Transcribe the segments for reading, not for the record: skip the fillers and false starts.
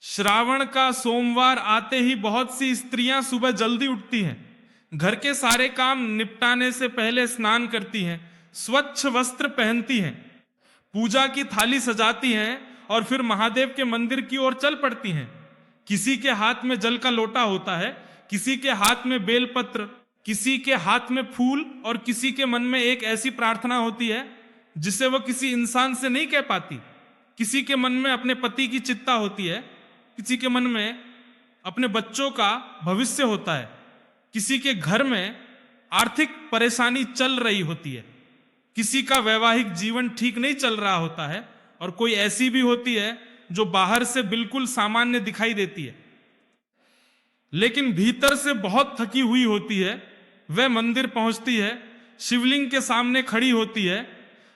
श्रावण का सोमवार आते ही बहुत सी स्त्रियां सुबह जल्दी उठती हैं, घर के सारे काम निपटाने से पहले स्नान करती हैं, स्वच्छ वस्त्र पहनती हैं, पूजा की थाली सजाती हैं और फिर महादेव के मंदिर की ओर चल पड़ती हैं। किसी के हाथ में जल का लोटा होता है, किसी के हाथ में बेलपत्र, किसी के हाथ में फूल और किसी के मन में एक ऐसी प्रार्थना होती है जिसे वह किसी इंसान से नहीं कह पाती। किसी के मन में अपने पति की चिंता होती है, किसी के मन में अपने बच्चों का भविष्य होता है, किसी के घर में आर्थिक परेशानी चल रही होती है, किसी का वैवाहिक जीवन ठीक नहीं चल रहा होता है और कोई ऐसी भी होती है जो बाहर से बिल्कुल सामान्य दिखाई देती है लेकिन भीतर से बहुत थकी हुई होती है। वह मंदिर पहुंचती है, शिवलिंग के सामने खड़ी होती है,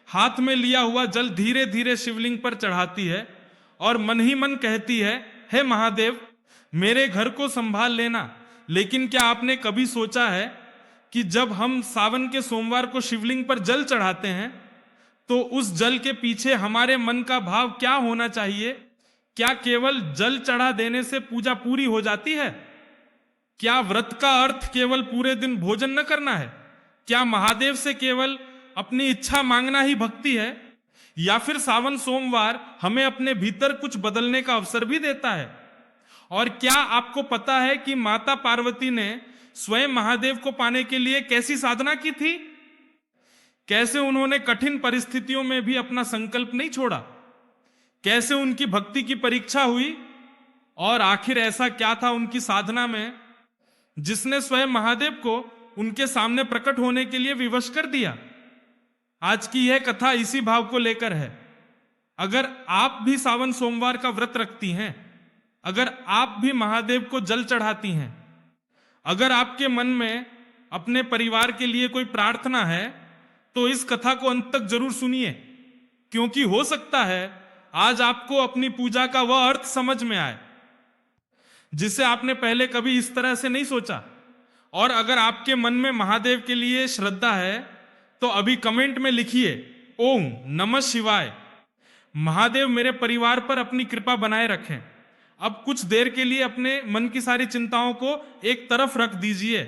हाथ में लिया हुआ जल धीरे धीरे शिवलिंग पर चढ़ाती है और मन ही मन कहती है, हे महादेव, मेरे घर को संभाल लेना। लेकिन क्या आपने कभी सोचा है कि जब हम सावन के सोमवार को शिवलिंग पर जल चढ़ाते हैं तो उस जल के पीछे हमारे मन का भाव क्या होना चाहिए? क्या केवल जल चढ़ा देने से पूजा पूरी हो जाती है? क्या व्रत का अर्थ केवल पूरे दिन भोजन न करना है? क्या महादेव से केवल अपनी इच्छा मांगना ही भक्ति है? या फिर सावन सोमवार हमें अपने भीतर कुछ बदलने का अवसर भी देता है? और क्या आपको पता है कि माता पार्वती ने स्वयं महादेव को पाने के लिए कैसी साधना की थी? कैसे उन्होंने कठिन परिस्थितियों में भी अपना संकल्प नहीं छोड़ा? कैसे उनकी भक्ति की परीक्षा हुई? और आखिर ऐसा क्या था उनकी साधना में जिसने स्वयं महादेव को उनके सामने प्रकट होने के लिए विवश कर दिया? आज की यह कथा इसी भाव को लेकर है। अगर आप भी सावन सोमवार का व्रत रखती हैं, अगर आप भी महादेव को जल चढ़ाती हैं, अगर आपके मन में अपने परिवार के लिए कोई प्रार्थना है तो इस कथा को अंत तक जरूर सुनिए, क्योंकि हो सकता है आज आपको अपनी पूजा का वह अर्थ समझ में आए जिसे आपने पहले कभी इस तरह से नहीं सोचा। और अगर आपके मन में महादेव के लिए श्रद्धा है तो अभी कमेंट में लिखिए, ओम नमः शिवाय। महादेव मेरे परिवार पर अपनी कृपा बनाए रखें। अब कुछ देर के लिए अपने मन की सारी चिंताओं को एक तरफ रख दीजिए।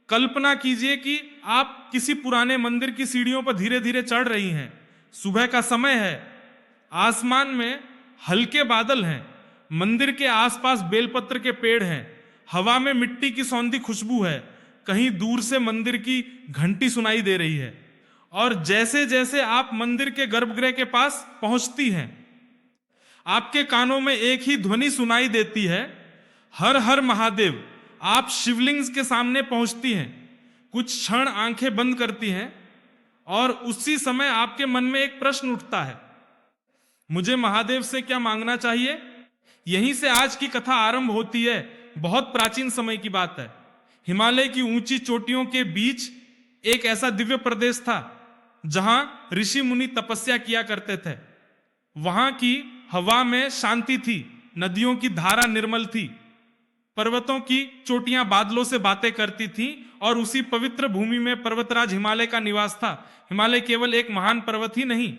कल्पना कीजिए कि आप किसी पुराने मंदिर की सीढ़ियों पर धीरे धीरे चढ़ रही हैं। सुबह का समय है, आसमान में हल्के बादल हैं, मंदिर के आसपास बेलपत्र के पेड़ हैं, हवा में मिट्टी की सौंधी खुशबू है, कहीं दूर से मंदिर की घंटी सुनाई दे रही है। और जैसे जैसे आप मंदिर के गर्भगृह के पास पहुंचती हैं, आपके कानों में एक ही ध्वनि सुनाई देती है, हर हर महादेव। आप शिवलिंग के सामने पहुंचती हैं, कुछ क्षण आंखें बंद करती हैं और उसी समय आपके मन में एक प्रश्न उठता है, मुझे महादेव से क्या मांगना चाहिए? यहीं से आज की कथा आरंभ होती है। बहुत प्राचीन समय की बात है। हिमालय की ऊंची चोटियों के बीच एक ऐसा दिव्य प्रदेश था जहां ऋषि मुनि तपस्या किया करते थे। वहां की हवा में शांति थी, नदियों की धारा निर्मल थी, पर्वतों की चोटियां बादलों से बातें करती थीं और उसी पवित्र भूमि में पर्वतराज हिमालय का निवास था। हिमालय केवल एक महान पर्वत ही नहीं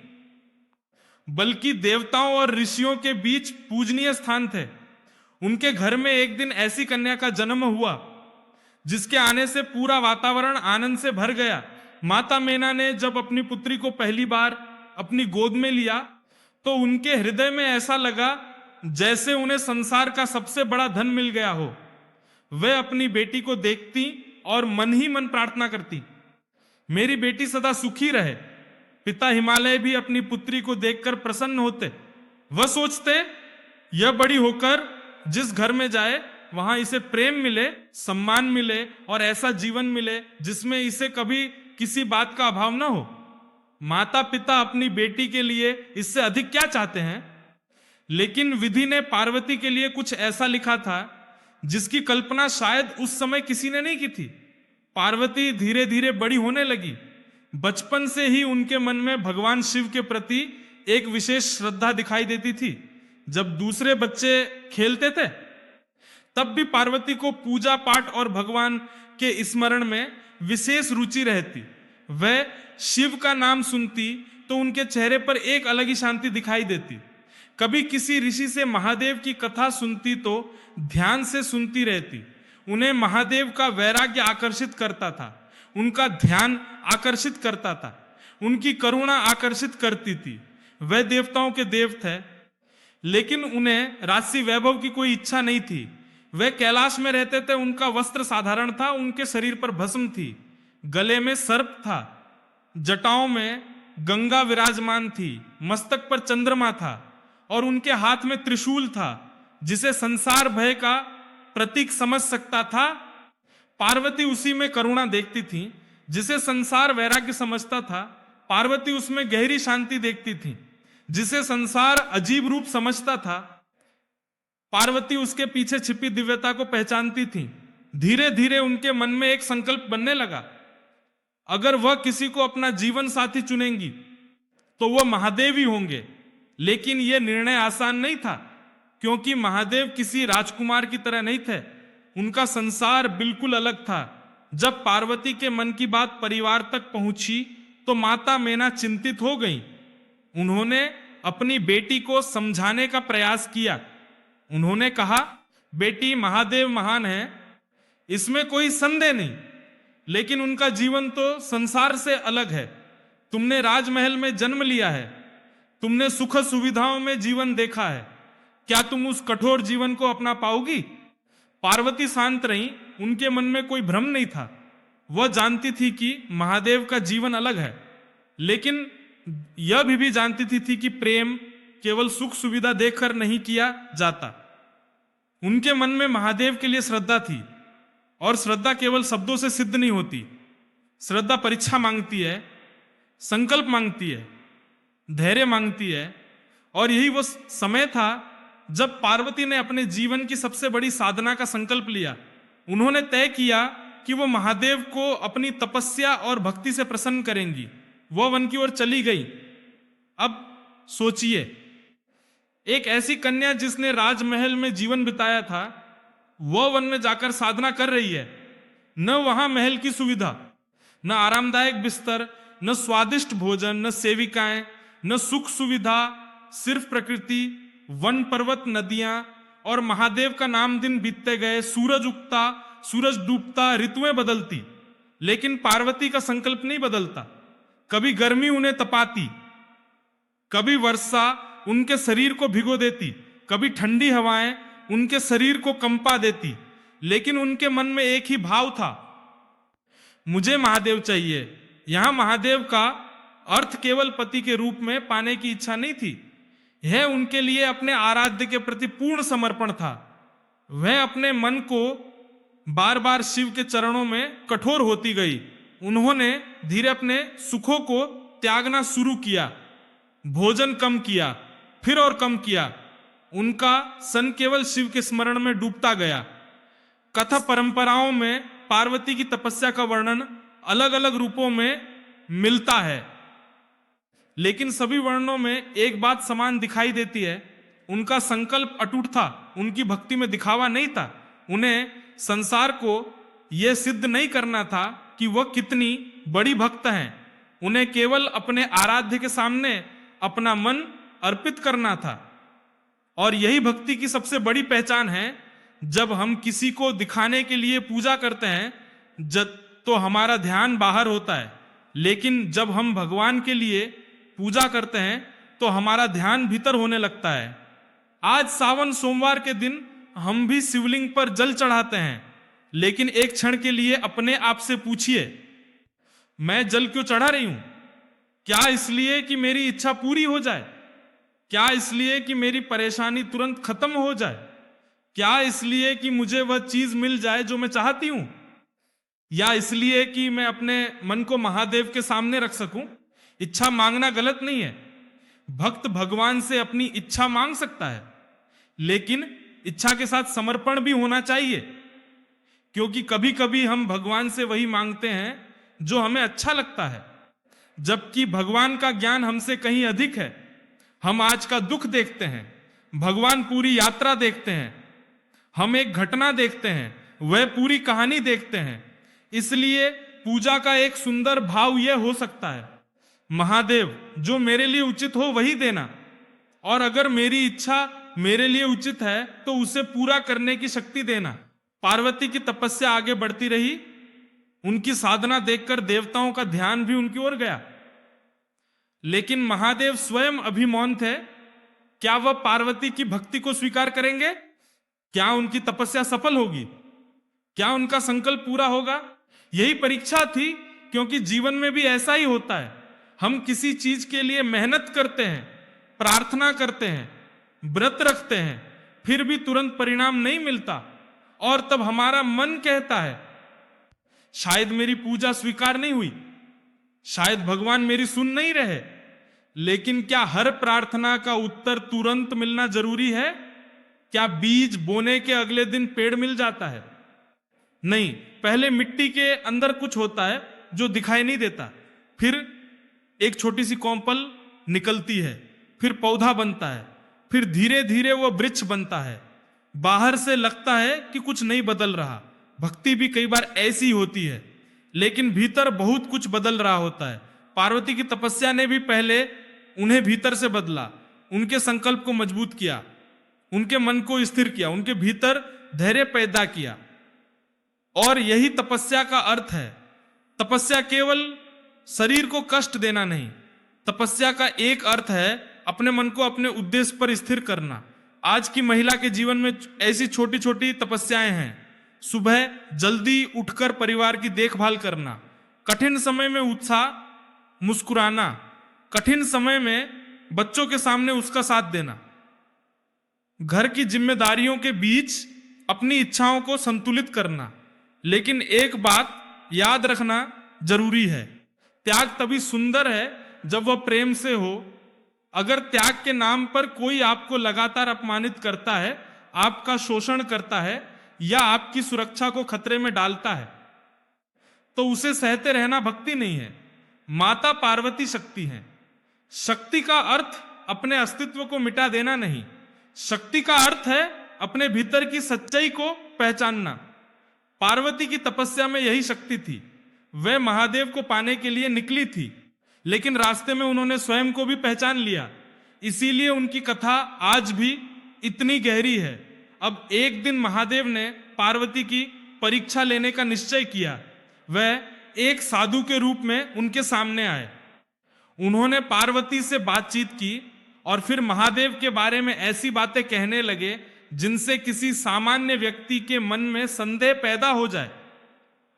बल्कि देवताओं और ऋषियों के बीच पूजनीय स्थान थे। उनके घर में एक दिन ऐसी कन्या का जन्म हुआ जिसके आने से पूरा वातावरण आनंद से भर गया। माता मैना ने जब अपनी पुत्री को पहली बार अपनी गोद में लिया तो उनके हृदय में ऐसा लगा जैसे उन्हें संसार का सबसे बड़ा धन मिल गया हो। वे अपनी बेटी को देखती और मन ही मन प्रार्थना करती, मेरी बेटी सदा सुखी रहे। पिता हिमालय भी अपनी पुत्री को देखकर प्रसन्न होते। वह सोचते, यह बड़ी होकर जिस घर में जाए वहां इसे प्रेम मिले, सम्मान मिले और ऐसा जीवन मिले जिसमें इसे कभी किसी बात का अभाव ना हो। माता पिता अपनी बेटी के लिए इससे अधिक क्या चाहते हैं? लेकिन विधि ने पार्वती के लिए कुछ ऐसा लिखा था जिसकी कल्पना शायद उस समय किसी ने नहीं की थी। पार्वती धीरे धीरे बड़ी होने लगी। बचपन से ही उनके मन में भगवान शिव के प्रति एक विशेष श्रद्धा दिखाई देती थी। जब दूसरे बच्चे खेलते थे तब भी पार्वती को पूजा पाठ और भगवान के स्मरण में विशेष रुचि रहती। वह शिव का नाम सुनती तो उनके चेहरे पर एक अलग ही शांति दिखाई देती। कभी किसी ऋषि से महादेव की कथा सुनती तो ध्यान से सुनती रहती। उन्हें महादेव का वैराग्य आकर्षित करता था, उनका ध्यान आकर्षित करता था, उनकी करुणा आकर्षित करती थी। वह देवताओं के देव थे, लेकिन उन्हें राजसी वैभव की कोई इच्छा नहीं थी। वे कैलाश में रहते थे, उनका वस्त्र साधारण था, उनके शरीर पर भस्म थी, गले में सर्प था, जटाओं में गंगा विराजमान थी, मस्तक पर चंद्रमा था और उनके हाथ में त्रिशूल था, जिसे संसार भय का प्रतीक समझ सकता था। पार्वती उसी में करुणा देखती थी, जिसे संसार वैराग्य समझता था। पार्वती उसमें गहरी शांति देखती थी, जिसे संसार अजीब रूप समझता था। पार्वती उसके पीछे छिपी दिव्यता को पहचानती थी। धीरे धीरे उनके मन में एक संकल्प बनने लगा, अगर वह किसी को अपना जीवन साथी चुनेंगी तो वह महादेव ही होंगे। लेकिन यह निर्णय आसान नहीं था, क्योंकि महादेव किसी राजकुमार की तरह नहीं थे, उनका संसार बिल्कुल अलग था। जब पार्वती के मन की बात परिवार तक पहुंची तो माता मैना चिंतित हो गई। उन्होंने अपनी बेटी को समझाने का प्रयास किया। उन्होंने कहा, बेटी, महादेव महान है, इसमें कोई संदेह नहीं, लेकिन उनका जीवन तो संसार से अलग है। तुमने राजमहल में जन्म लिया है, तुमने सुख सुविधाओं में जीवन देखा है, क्या तुम उस कठोर जीवन को अपना पाओगी? पार्वती शांत रही, उनके मन में कोई भ्रम नहीं था। वह जानती थी कि महादेव का जीवन अलग है, लेकिन यह भी जानती थी कि प्रेम केवल सुख सुविधा देखकर नहीं किया जाता। उनके मन में महादेव के लिए श्रद्धा थी, और श्रद्धा केवल शब्दों से सिद्ध नहीं होती। श्रद्धा परीक्षा मांगती है, संकल्प मांगती है, धैर्य मांगती है। और यही वो समय था जब पार्वती ने अपने जीवन की सबसे बड़ी साधना का संकल्प लिया। उन्होंने तय किया कि वो महादेव को अपनी तपस्या और भक्ति से प्रसन्न करेंगी। वह वन की ओर चली गई। अब सोचिए, एक ऐसी कन्या जिसने राजमहल में जीवन बिताया था, वह वन में जाकर साधना कर रही है। न वहां महल की सुविधा, न आरामदायक बिस्तर, न स्वादिष्ट भोजन, न सेविकाएं, न सुख सुविधा, सिर्फ प्रकृति, वन, पर्वत, नदियां और महादेव का नाम। दिन बीतते गए, सूरज उगता, सूरज डूबता, ऋतुएं बदलती, लेकिन पार्वती का संकल्प नहीं बदलता। कभी गर्मी उन्हें तपाती, कभी वर्षा उनके शरीर को भिगो देती, कभी ठंडी हवाएं उनके शरीर को कंपा देती, लेकिन उनके मन में एक ही भाव था, मुझे महादेव चाहिए। यहां महादेव का अर्थ केवल पति के रूप में पाने की इच्छा नहीं थी, यह उनके लिए अपने आराध्य के प्रति पूर्ण समर्पण था। वह अपने मन को बार बार शिव के चरणों में कठोर होती गई। उन्होंने धीरे अपने सुखों को त्यागना शुरू किया, भोजन कम किया, फिर और कम किया। उनका सन केवल शिव के स्मरण में डूबता गया। कथा परंपराओं में पार्वती की तपस्या का वर्णन अलग अलग रूपों में मिलता है, लेकिन सभी वर्णनों में एक बात समान दिखाई देती है, उनका संकल्प अटूट था। उनकी भक्ति में दिखावा नहीं था। उन्हें संसार को यह सिद्ध नहीं करना था कि वह कितनी बड़ी भक्त हैं। उन्हें केवल अपने आराध्य के सामने अपना मन अर्पित करना था। और यही भक्ति की सबसे बड़ी पहचान है। जब हम किसी को दिखाने के लिए पूजा करते हैं तो हमारा ध्यान बाहर होता है, लेकिन जब हम भगवान के लिए पूजा करते हैं तो हमारा ध्यान भीतर होने लगता है। आज सावन सोमवार के दिन हम भी शिवलिंग पर जल चढ़ाते हैं, लेकिन एक क्षण के लिए अपने आप से पूछिए, मैं जल क्यों चढ़ा रही हूं? क्या इसलिए कि मेरी इच्छा पूरी हो जाए? क्या इसलिए कि मेरी परेशानी तुरंत खत्म हो जाए? क्या इसलिए कि मुझे वह चीज मिल जाए जो मैं चाहती हूं? या इसलिए कि मैं अपने मन को महादेव के सामने रख सकूं? इच्छा मांगना गलत नहीं है। भक्त भगवान से अपनी इच्छा मांग सकता है, लेकिन इच्छा के साथ समर्पण भी होना चाहिए, क्योंकि कभी कभी हम भगवान से वही मांगते हैं जो हमें अच्छा लगता है, जबकि भगवान का ज्ञान हमसे कहीं अधिक है। हम आज का दुख देखते हैं, भगवान पूरी यात्रा देखते हैं। हम एक घटना देखते हैं, वह पूरी कहानी देखते हैं। इसलिए पूजा का एक सुंदर भाव यह हो सकता है, महादेव जो मेरे लिए उचित हो वही देना, और अगर मेरी इच्छा मेरे लिए उचित है तो उसे पूरा करने की शक्ति देना। पार्वती की तपस्या आगे बढ़ती रही। उनकी साधना देखकर देवताओं का ध्यान भी उनकी ओर गया, लेकिन महादेव स्वयं अभी मौन थे। क्या वह पार्वती की भक्ति को स्वीकार करेंगे? क्या उनकी तपस्या सफल होगी? क्या उनका संकल्प पूरा होगा? यही परीक्षा थी, क्योंकि जीवन में भी ऐसा ही होता है। हम किसी चीज के लिए मेहनत करते हैं, प्रार्थना करते हैं, व्रत रखते हैं, फिर भी तुरंत परिणाम नहीं मिलता, और तब हमारा मन कहता है शायद मेरी पूजा स्वीकार नहीं हुई, शायद भगवान मेरी सुन नहीं रहे। लेकिन क्या हर प्रार्थना का उत्तर तुरंत मिलना जरूरी है? क्या बीज बोने के अगले दिन पेड़ मिल जाता है? नहीं, पहले मिट्टी के अंदर कुछ होता है जो दिखाई नहीं देता, फिर एक छोटी सी कौंपल निकलती है, फिर पौधा बनता है, फिर धीरे धीरे वो वृक्ष बनता है। बाहर से लगता है कि कुछ नहीं बदल रहा। भक्ति भी कई बार ऐसी होती है, लेकिन भीतर बहुत कुछ बदल रहा होता है। पार्वती की तपस्या ने भी पहले उन्हें भीतर से बदला, उनके संकल्प को मजबूत किया, उनके मन को स्थिर किया, उनके भीतर धैर्य पैदा किया। और यही तपस्या का अर्थ है। तपस्या केवल शरीर को कष्ट देना नहीं, तपस्या का एक अर्थ है अपने मन को अपने उद्देश्य पर स्थिर करना। आज की महिला के जीवन में ऐसी छोटी छोटी तपस्याएं हैं। सुबह जल्दी उठकर परिवार की देखभाल करना, कठिन समय में उत्साह मुस्कुराना, कठिन समय में बच्चों के सामने उसका साथ देना, घर की जिम्मेदारियों के बीच अपनी इच्छाओं को संतुलित करना। लेकिन एक बात याद रखना जरूरी है, त्याग तभी सुंदर है जब वह प्रेम से हो। अगर त्याग के नाम पर कोई आपको लगातार अपमानित करता है, आपका शोषण करता है या आपकी सुरक्षा को खतरे में डालता है, तो उसे सहते रहना भक्ति नहीं है। माता पार्वती शक्ति है। शक्ति का अर्थ अपने अस्तित्व को मिटा देना नहीं, शक्ति का अर्थ है अपने भीतर की सच्चाई को पहचानना। पार्वती की तपस्या में यही शक्ति थी। वह महादेव को पाने के लिए निकली थी, लेकिन रास्ते में उन्होंने स्वयं को भी पहचान लिया। इसीलिए उनकी कथा आज भी इतनी गहरी है। अब एक दिन महादेव ने पार्वती की परीक्षा लेने का निश्चय किया। वह एक साधु के रूप में उनके सामने आए। उन्होंने पार्वती से बातचीत की और फिर महादेव के बारे में ऐसी बातें कहने लगे जिनसे किसी सामान्य व्यक्ति के मन में संदेह पैदा हो जाए।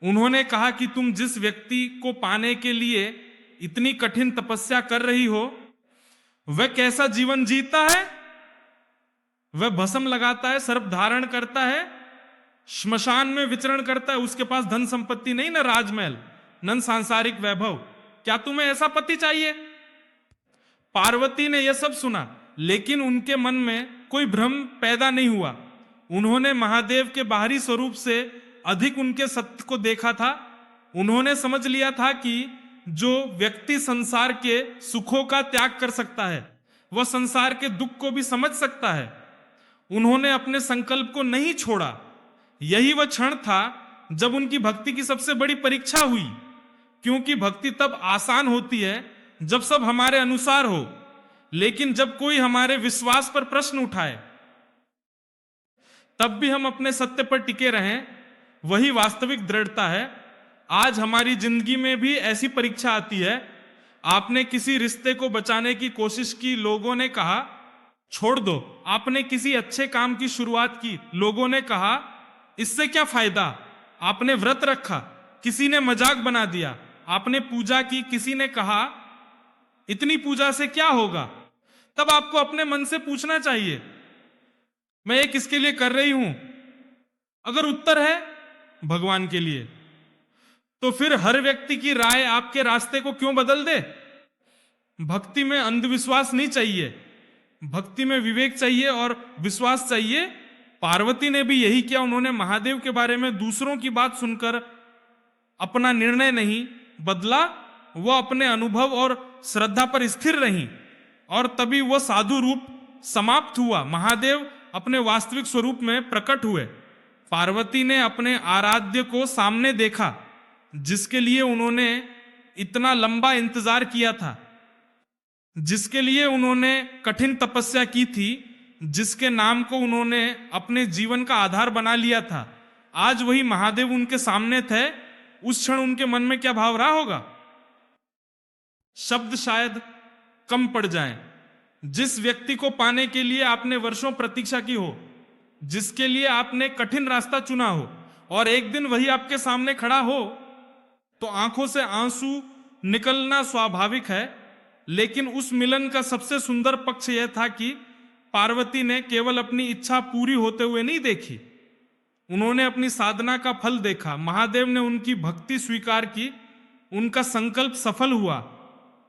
उन्होंने कहा कि तुम जिस व्यक्ति को पाने के लिए इतनी कठिन तपस्या कर रही हो, वह कैसा जीवन जीता है? वह भस्म लगाता है, सर्प धारण करता है, श्मशान में विचरण करता है, उसके पास धन संपत्ति नहीं, न राजमहल, न सांसारिक वैभव। क्या तुम्हें ऐसा पति चाहिए? पार्वती ने यह सब सुना, लेकिन उनके मन में कोई भ्रम पैदा नहीं हुआ। उन्होंने महादेव के बाहरी स्वरूप से अधिक उनके सत्य को देखा था। उन्होंने समझ लिया था कि जो व्यक्ति संसार के सुखों का त्याग कर सकता है, वह संसार के दुख को भी समझ सकता है। उन्होंने अपने संकल्प को नहीं छोड़ा। यही वह क्षण था जब उनकी भक्ति की सबसे बड़ी परीक्षा हुई, क्योंकि भक्ति तब आसान होती है जब सब हमारे अनुसार हो, लेकिन जब कोई हमारे विश्वास पर प्रश्न उठाए तब भी हम अपने सत्य पर टिके रहें, वही वास्तविक दृढ़ता है। आज हमारी जिंदगी में भी ऐसी परीक्षा आती है। आपने किसी रिश्ते को बचाने की कोशिश की, लोगों ने कहा छोड़ दो। आपने किसी अच्छे काम की शुरुआत की, लोगों ने कहा इससे क्या फायदा। आपने व्रत रखा, किसी ने मजाक बना दिया। आपने पूजा की, किसी ने कहा इतनी पूजा से क्या होगा। तब आपको अपने मन से पूछना चाहिए, मैं ये किसके लिए कर रही हूं? अगर उत्तर है भगवान के लिए, तो फिर हर व्यक्ति की राय आपके रास्ते को क्यों बदल दे? भक्ति में अंधविश्वास नहीं चाहिए, भक्ति में विवेक चाहिए और विश्वास चाहिए। पार्वती ने भी यही किया। उन्होंने महादेव के बारे में दूसरों की बात सुनकर अपना निर्णय नहीं बदला, वह अपने अनुभव और श्रद्धा पर स्थिर रही, और तभी वह साधु रूप समाप्त हुआ। महादेव अपने वास्तविक स्वरूप में प्रकट हुए। पार्वती ने अपने आराध्य को सामने देखा, जिसके लिए उन्होंने इतना लंबा इंतजार किया था। जिसके लिए उन्होंने कठिन तपस्या की थी, जिसके नाम को उन्होंने अपने जीवन का आधार बना लिया था, आज वही महादेव उनके सामने थे। उस क्षण उनके मन में क्या भाव रहा होगा? शब्द शायद कम पड़ जाएं। जिस व्यक्ति को पाने के लिए आपने वर्षों प्रतीक्षा की हो, जिसके लिए आपने कठिन रास्ता चुना हो, और एक दिन वही आपके सामने खड़ा हो, तो आंखों से आंसू निकलना स्वाभाविक है। लेकिन उस मिलन का सबसे सुंदर पक्ष यह था कि पार्वती ने केवल अपनी इच्छा पूरी होते हुए नहीं देखी, उन्होंने अपनी साधना का फल देखा। महादेव ने उनकी भक्ति स्वीकार की, उनका संकल्प सफल हुआ,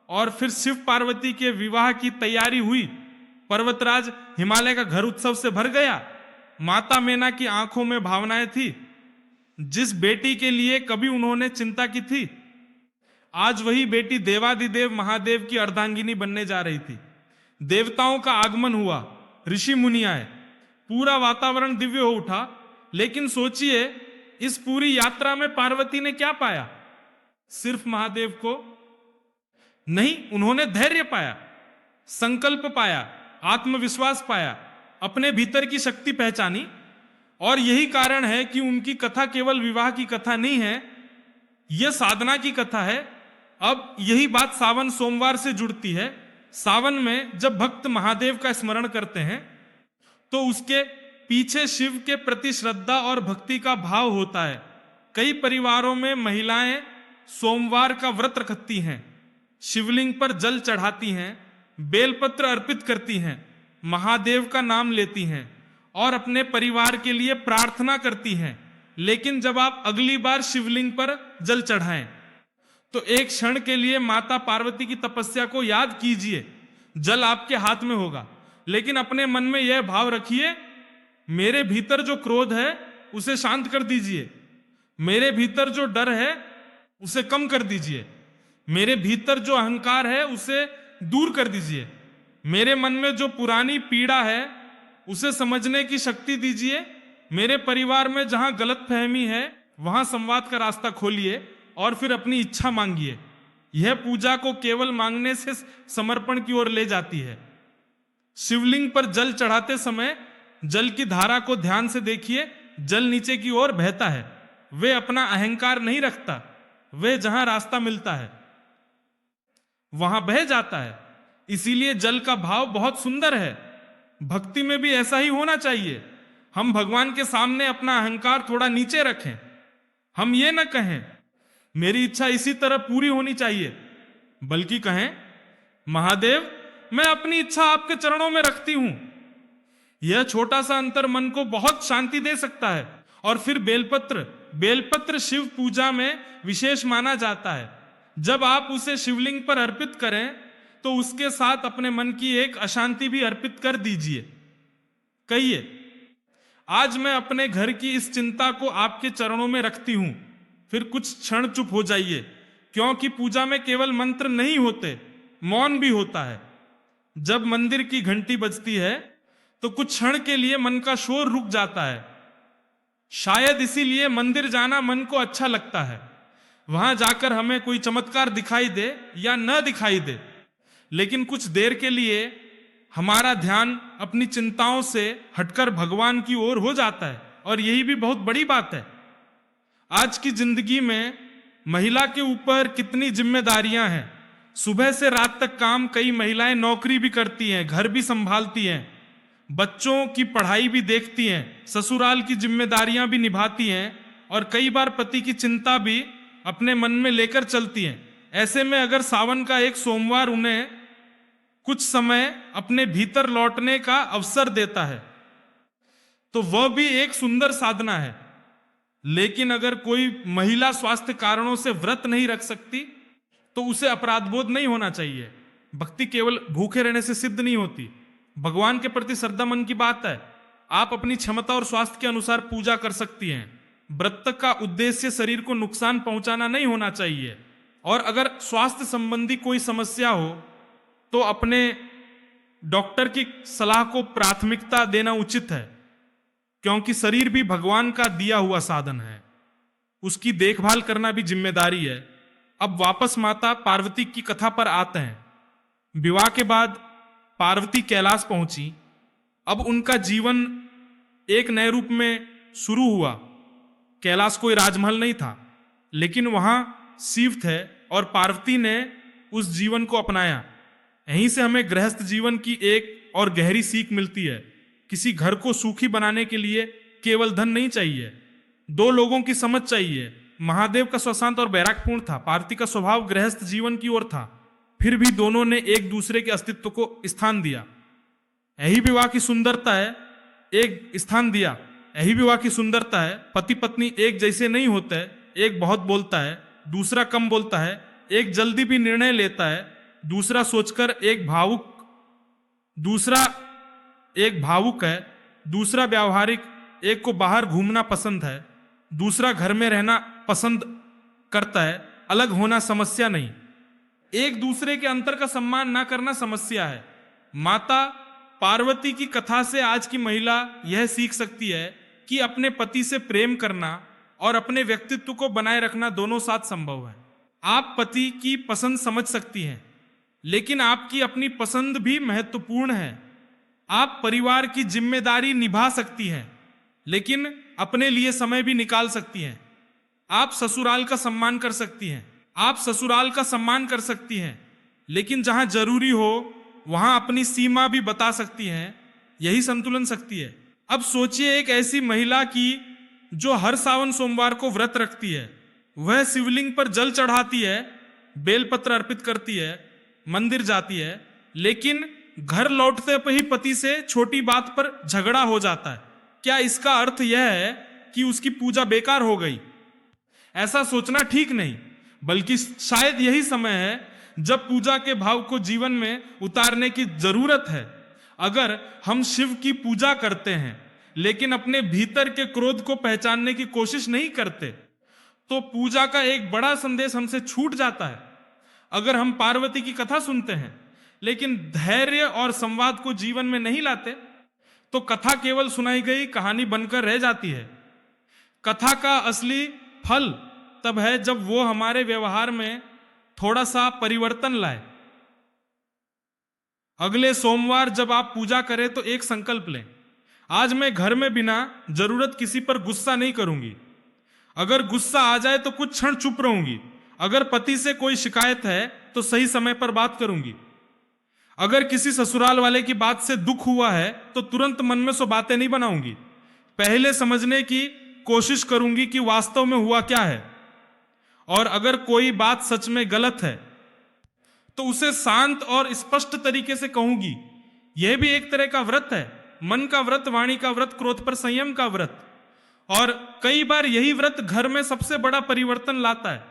और फिर शिव पार्वती के विवाह की तैयारी हुई। पर्वतराज हिमालय का घर उत्सव से भर गया। माता मैना की आंखों में भावनाएं थी। जिस बेटी के लिए कभी उन्होंने चिंता की थी, आज वही बेटी देवादिदेव महादेव की अर्धांगिनी बनने जा रही थी। देवताओं का आगमन हुआ, ऋषि मुनि आए, पूरा वातावरण दिव्य हो उठा। लेकिन सोचिए, इस पूरी यात्रा में पार्वती ने क्या पाया? सिर्फ महादेव को नहीं, उन्होंने धैर्य पाया, संकल्प पाया, आत्मविश्वास पाया, अपने भीतर की शक्ति पहचानी। और यही कारण है कि उनकी कथा केवल विवाह की कथा नहीं है, यह साधना की कथा है। अब यही बात सावन सोमवार से जुड़ती है। सावन में जब भक्त महादेव का स्मरण करते हैं तो उसके पीछे शिव के प्रति श्रद्धा और भक्ति का भाव होता है। कई परिवारों में महिलाएं सोमवार का व्रत रखती हैं, शिवलिंग पर जल चढ़ाती हैं, बेलपत्र अर्पित करती हैं, महादेव का नाम लेती हैं और अपने परिवार के लिए प्रार्थना करती हैं। लेकिन जब आप अगली बार शिवलिंग पर जल चढ़ाएं तो एक क्षण के लिए माता पार्वती की तपस्या को याद कीजिए। जल आपके हाथ में होगा, लेकिन अपने मन में यह भाव रखिए, मेरे भीतर जो क्रोध है उसे शांत कर दीजिए, मेरे भीतर जो डर है उसे कम कर दीजिए, मेरे भीतर जो अहंकार है उसे दूर कर दीजिए, मेरे मन में जो पुरानी पीड़ा है उसे समझने की शक्ति दीजिए, मेरे परिवार में जहां गलतफहमी है वहां संवाद का रास्ता खोलिए और फिर अपनी इच्छा मांगिए। यह पूजा को केवल मांगने से समर्पण की ओर ले जाती है। शिवलिंग पर जल चढ़ाते समय जल की धारा को ध्यान से देखिए, जल नीचे की ओर बहता है। वे अपना अहंकार नहीं रखता, वे जहां रास्ता मिलता है वहां बह जाता है। इसीलिए जल का भाव बहुत सुंदर है। भक्ति में भी ऐसा ही होना चाहिए। हम भगवान के सामने अपना अहंकार थोड़ा नीचे रखें। हम ये न कहें मेरी इच्छा इसी तरह पूरी होनी चाहिए, बल्कि कहें महादेव मैं अपनी इच्छा आपके चरणों में रखती हूं। यह छोटा सा अंतर मन को बहुत शांति दे सकता है। और फिर बेलपत्र शिव पूजा में विशेष माना जाता है। जब आप उसे शिवलिंग पर अर्पित करें तो उसके साथ अपने मन की एक अशांति भी अर्पित कर दीजिए। कहिए, आज मैं अपने घर की इस चिंता को आपके चरणों में रखती हूं। फिर कुछ क्षण चुप हो जाइए, क्योंकि पूजा में केवल मंत्र नहीं होते, मौन भी होता है। जब मंदिर की घंटी बजती है तो कुछ क्षण के लिए मन का शोर रुक जाता है। शायद इसीलिए मंदिर जाना मन को अच्छा लगता है। वहां जाकर हमें कोई चमत्कार दिखाई दे या न दिखाई दे, लेकिन कुछ देर के लिए हमारा ध्यान अपनी चिंताओं से हटकर भगवान की ओर हो जाता है। और यही भी बहुत बड़ी बात है। आज की जिंदगी में महिला के ऊपर कितनी जिम्मेदारियां हैं। सुबह से रात तक काम, कई महिलाएं नौकरी भी करती हैं, घर भी संभालती हैं, बच्चों की पढ़ाई भी देखती हैं, ससुराल की जिम्मेदारियां भी निभाती हैं और कई बार पति की चिंता भी अपने मन में लेकर चलती हैं। ऐसे में अगर सावन का एक सोमवार उन्हें कुछ समय अपने भीतर लौटने का अवसर देता है तो वह भी एक सुंदर साधना है। लेकिन अगर कोई महिला स्वास्थ्य कारणों से व्रत नहीं रख सकती तो उसे अपराधबोध नहीं होना चाहिए। भक्ति केवल भूखे रहने से सिद्ध नहीं होती। भगवान के प्रति श्रद्धा मन की बात है। आप अपनी क्षमता और स्वास्थ्य के अनुसार पूजा कर सकती हैं। व्रत का उद्देश्य शरीर को नुकसान पहुंचाना नहीं होना चाहिए। और अगर स्वास्थ्य संबंधी कोई समस्या हो तो अपने डॉक्टर की सलाह को प्राथमिकता देना उचित है, क्योंकि शरीर भी भगवान का दिया हुआ साधन है, उसकी देखभाल करना भी जिम्मेदारी है। अब वापस माता पार्वती की कथा पर आते हैं। विवाह के बाद पार्वती कैलाश पहुंची। अब उनका जीवन एक नए रूप में शुरू हुआ। कैलाश कोई राजमहल नहीं था, लेकिन वहां शिव थे और पार्वती ने उस जीवन को अपनाया। यहीं से हमें गृहस्थ जीवन की एक और गहरी सीख मिलती है। किसी घर को सुखी बनाने के लिए केवल धन नहीं चाहिए, दो लोगों की समझ चाहिए। महादेव का स्वशांत और वैराग्यपूर्ण था, पार्वती का स्वभाव गृहस्थ जीवन की ओर था। फिर भी दोनों ने एक दूसरे के अस्तित्व को स्थान दिया। यही विवाह की सुंदरता है, एक स्थान दिया। यही विवाह की सुंदरता है। पति पत्नी एक जैसे नहीं होते, एक बहुत बोलता है, दूसरा कम बोलता है, एक जल्दी भी निर्णय लेता है, दूसरा सोचकर एक भावुक है, दूसरा व्यावहारिक, एक को बाहर घूमना पसंद है, दूसरा घर में रहना पसंद करता है। अलग होना समस्या नहीं, एक दूसरे के अंतर का सम्मान ना करना समस्या है। माता पार्वती की कथा से आज की महिला यह सीख सकती है कि अपने पति से प्रेम करना और अपने व्यक्तित्व को बनाए रखना दोनों साथ संभव है। आप पति की पसंद समझ सकती हैं, लेकिन आपकी अपनी पसंद भी महत्वपूर्ण है। आप परिवार की जिम्मेदारी निभा सकती हैं, लेकिन अपने लिए समय भी निकाल सकती हैं। आप ससुराल का सम्मान कर सकती हैं, लेकिन जहां जरूरी हो वहां अपनी सीमा भी बता सकती हैं। यही संतुलन शक्ति है। अब सोचिए एक ऐसी महिला की जो हर सावन सोमवार को व्रत रखती है, वह शिवलिंग पर जल चढ़ाती है, बेलपत्र अर्पित करती है, मंदिर जाती है, लेकिन घर लौटते पर ही पति से छोटी बात पर झगड़ा हो जाता है। क्या इसका अर्थ यह है कि उसकी पूजा बेकार हो गई? ऐसा सोचना ठीक नहीं, बल्कि शायद यही समय है जब पूजा के भाव को जीवन में उतारने की जरूरत है। अगर हम शिव की पूजा करते हैं लेकिन अपने भीतर के क्रोध को पहचानने की कोशिश नहीं करते, तो पूजा का एक बड़ा संदेश हमसे छूट जाता है। अगर हम पार्वती की कथा सुनते हैं लेकिन धैर्य और संवाद को जीवन में नहीं लाते, तो कथा केवल सुनाई गई कहानी बनकर रह जाती है। कथा का असली फल तब है जब वो हमारे व्यवहार में थोड़ा सा परिवर्तन लाए। अगले सोमवार जब आप पूजा करें तो एक संकल्प लें, आज मैं घर में बिना जरूरत किसी पर गुस्सा नहीं करूंगी। अगर गुस्सा आ जाए तो कुछ क्षण चुप रहूंगी। अगर पति से कोई शिकायत है तो सही समय पर बात करूंगी। अगर किसी ससुराल वाले की बात से दुख हुआ है तो तुरंत मन में 100 बातें नहीं बनाऊंगी। पहले समझने की कोशिश करूंगी कि वास्तव में हुआ क्या है, और अगर कोई बात सच में गलत है तो उसे शांत और स्पष्ट तरीके से कहूंगी। यह भी एक तरह का व्रत है, मन का व्रत, वाणी का व्रत, क्रोध पर संयम का व्रत। और कई बार यही व्रत घर में सबसे बड़ा परिवर्तन लाता है,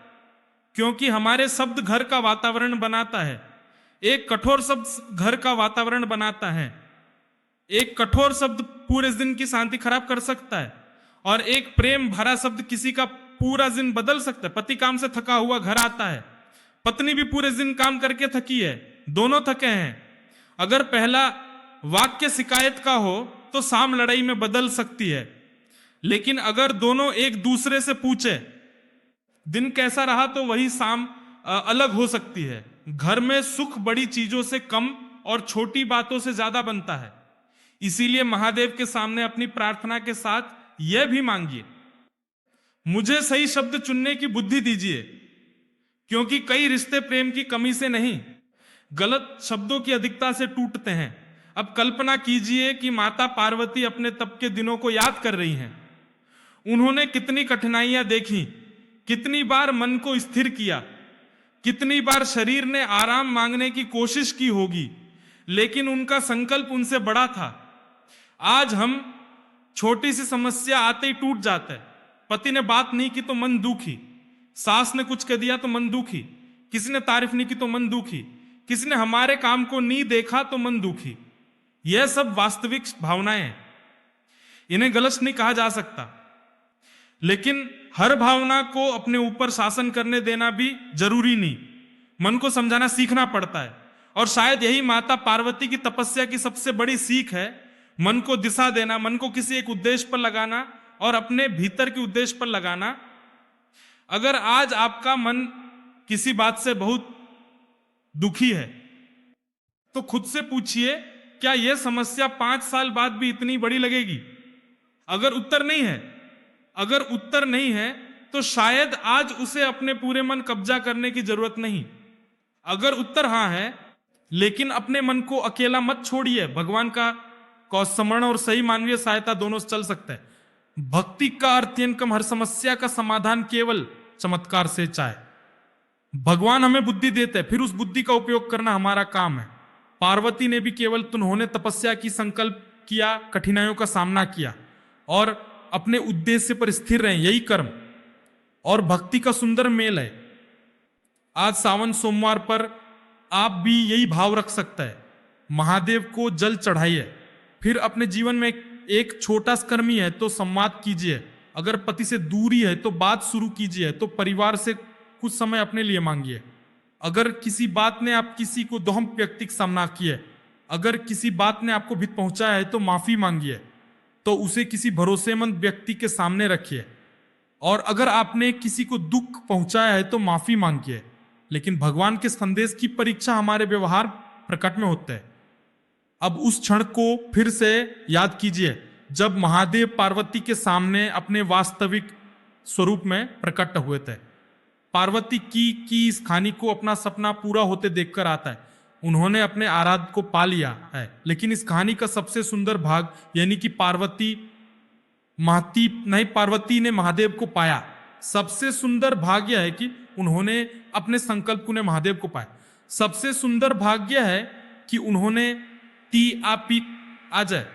क्योंकि हमारे शब्द घर का वातावरण बनाता है। एक कठोर शब्द घर का वातावरण बनाता है। एक कठोर शब्द पूरे दिन की शांति खराब कर सकता है, और एक प्रेम भरा शब्द किसी का पूरा दिन बदल सकता है। पति काम से थका हुआ घर आता है, पत्नी भी पूरे दिन काम करके थकी है, दोनों थके हैं। अगर पहला वाक्य शिकायत का हो तो शाम लड़ाई में बदल सकती है, लेकिन अगर दोनों एक दूसरे से पूछे दिन कैसा रहा तो वही शाम अलग हो सकती है। घर में सुख बड़ी चीजों से कम और छोटी बातों से ज्यादा बनता है। इसीलिए महादेव के सामने अपनी प्रार्थना के साथ यह भी मांगिए, मुझे सही शब्द चुनने की बुद्धि दीजिए, क्योंकि कई रिश्ते प्रेम की कमी से नहीं, गलत शब्दों की अधिकता से टूटते हैं। अब कल्पना कीजिए कि माता पार्वती अपने तप के दिनों को याद कर रही हैं। उन्होंने कितनी कठिनाइयां देखी, कितनी बार मन को स्थिर किया, कितनी बार शरीर ने आराम मांगने की कोशिश की होगी, लेकिन उनका संकल्प उनसे बड़ा था। आज हम छोटी सी समस्या आते ही टूट जाते हैं। पति ने बात नहीं की तो मन दुखी, सास ने कुछ कह दिया तो मन दुखी, किसी ने तारीफ नहीं की तो मन दुखी, किसी ने हमारे काम को नहीं देखा तो मन दुखी। यह सब वास्तविक भावनाएं हैं, इन्हें गलत नहीं कहा जा सकता, लेकिन हर भावना को अपने ऊपर शासन करने देना भी जरूरी नहीं। मन को समझाना सीखना पड़ता है, और शायद यही माता पार्वती की तपस्या की सबसे बड़ी सीख है। मन को दिशा देना, मन को किसी एक उद्देश्य पर लगाना और अपने भीतर के उद्देश्य पर लगाना। अगर आज आपका मन किसी बात से बहुत दुखी है तो खुद से पूछिए, क्या यह समस्या 5 साल बाद भी इतनी बड़ी लगेगी? अगर उत्तर नहीं है तो शायद आज उसे अपने पूरे मन कब्जा करने की जरूरत नहीं। अगर उत्तर हाँ है, लेकिन अपने मन को अकेला मत छोड़िए। भगवान का स्मरण और सही मानवीय सहायता दोनों से चल सकता है। भक्ति का अर्थ कम हर समस्या का समाधान केवल चमत्कार से चाहे। भगवान हमें बुद्धि देते हैं, फिर उस बुद्धि का उपयोग करना हमारा काम है। पार्वती ने भी केवल उन्होंने तपस्या की संकल्प किया, कठिनाइयों का सामना किया और अपने उद्देश्य पर स्थिर रहे। यही कर्म और भक्ति का सुंदर मेल है। आज सावन सोमवार पर आप भी यही भाव रख सकते हैं। महादेव को जल चढ़ाइए, फिर अपने जीवन में एक छोटा कर्मी है तो संवाद कीजिए। अगर पति से दूरी है तो बात शुरू कीजिए, तो परिवार से कुछ समय अपने लिए मांगिए। अगर किसी बात ने आप किसी को दोहम व्यक्ति का सामना किए, अगर किसी बात ने आपको भित पहुंचाया है तो माफी मांगिए, तो उसे किसी भरोसेमंद व्यक्ति के सामने रखिए। और अगर आपने किसी को दुख पहुंचाया है तो माफी मांगिए। लेकिन भगवान के संदेश की परीक्षा हमारे व्यवहार प्रकट में होते हैं। अब उस क्षण को फिर से याद कीजिए जब महादेव पार्वती के सामने अपने वास्तविक स्वरूप में प्रकट हुए थे। पार्वती की इस कहानी को अपना सपना पूरा होते देखकर आता है। उन्होंने अपने आराध्य को पा लिया है। लेकिन इस कहानी का सबसे सुंदर भाग यानी कि पार्वती ने महादेव को पाया। सबसे सुंदर भाग्य है कि उन्होंने अपने संकल्प को महादेव को पाया। सबसे सुंदर भाग्य है कि उन्होंने आ जाए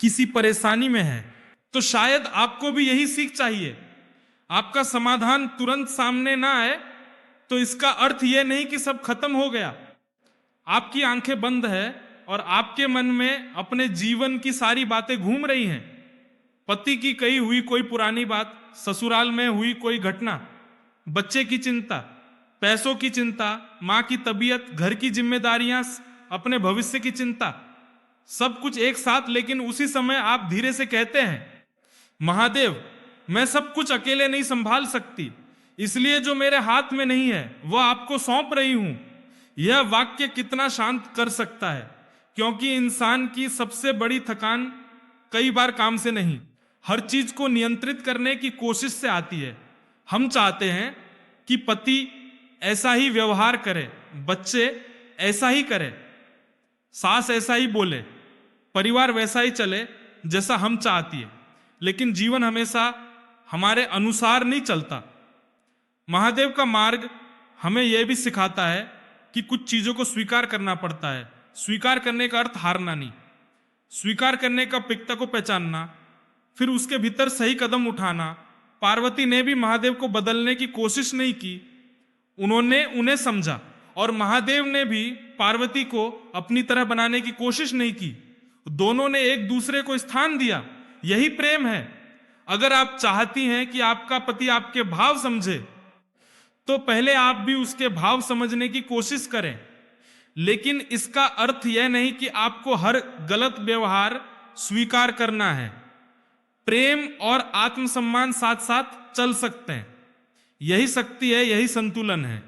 किसी परेशानी में है तो शायद आपको भी यही सीख चाहिए। आपका समाधान तुरंत सामने ना आए तो इसका अर्थ यह नहीं कि सब खत्म हो गया। आपकी आंखें बंद है और आपके मन में अपने जीवन की सारी बातें घूम रही हैं। पति की कही हुई कोई पुरानी बात, ससुराल में हुई कोई घटना, बच्चे की चिंता, पैसों की चिंता, माँ की तबीयत, घर की जिम्मेदारियां, अपने भविष्य की चिंता, सब कुछ एक साथ। लेकिन उसी समय आप धीरे से कहते हैं, महादेव मैं सब कुछ अकेले नहीं संभाल सकती, इसलिए जो मेरे हाथ में नहीं है वह आपको सौंप रही हूं। यह वाक्य कितना शांत कर सकता है, क्योंकि इंसान की सबसे बड़ी थकान कई बार काम से नहीं, हर चीज को नियंत्रित करने की कोशिश से आती है। हम चाहते हैं कि पति ऐसा ही व्यवहार करे, बच्चे ऐसा ही करे, सास ऐसा ही बोले, परिवार वैसा ही चले जैसा हम चाहती है। लेकिन जीवन हमेशा हमारे अनुसार नहीं चलता। महादेव का मार्ग हमें यह भी सिखाता है कि कुछ चीजों को स्वीकार करना पड़ता है। स्वीकार करने का अर्थ हारना नहीं, स्वीकार करने का पिकता को पहचानना, फिर उसके भीतर सही कदम उठाना। पार्वती ने भी महादेव को बदलने की कोशिश नहीं की, उन्होंने उन्हें समझा। और महादेव ने भी पार्वती को अपनी तरह बनाने की कोशिश नहीं की, दोनों ने एक दूसरे को स्थान दिया। यही प्रेम है। अगर आप चाहती हैं कि आपका पति आपके भाव समझे तो पहले आप भी उसके भाव समझने की कोशिश करें। लेकिन इसका अर्थ यह नहीं कि आपको हर गलत व्यवहार स्वीकार करना है। प्रेम और आत्मसम्मान साथ साथ चल सकते हैं। यही शक्ति है, यही संतुलन है।